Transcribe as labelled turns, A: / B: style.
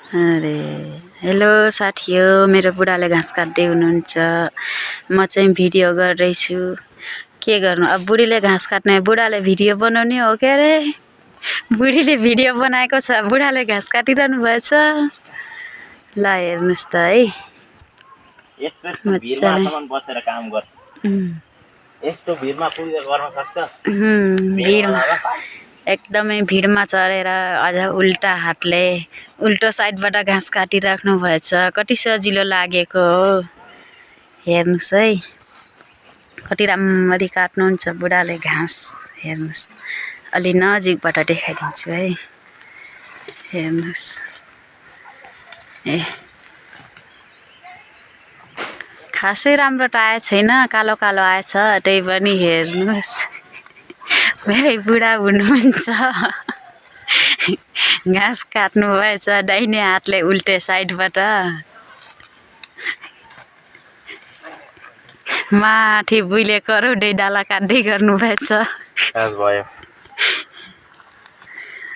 A: अरे हेलो साथीहरु, मेरो बुढाले घाँस काट्दै हुनुहुन्छ। म चाहिँ भिडियो गर्दैछु। के गर्नु, अब बुढीले घाँस काट्ने, बुढाले भिडियो बनाउने हो के रे। बुढीले भिडियो बनाएको छ, बुढाले घाँस काटिरहनु भएछ। ल हेर्नुस् त है।
B: यस्तो भिरमा सम्म बसेर काम गर्छ। यस्तो भिरमा पुगेर गर्न सक्छ।
A: भिडमा एकदमै भिडमा चढेर अझ उल्टा हातले उल्टो साइडबाट घाँस काटिराख्नु भएछ। कति सजिलो लागेको हो हेर्नुस् है। कति राम्ररी काट्नुहुन्छ बुढाले घाँस। हेर्नुस्, अलि नजिकबाट देखाइदिन्छु है। हेर्नुस्, ए खासै राम्रो त आएको छैन, कालो कालो आएछ। त्यही पनि हेर्नुस्, मेरै बुढा हुनुहुन्छ। घाँस काट्नु भएछ दाहिने हातले उल्टे साइडबाट। माथि बुइले कराउँदै डाला काट्दै गर्नु भएछ।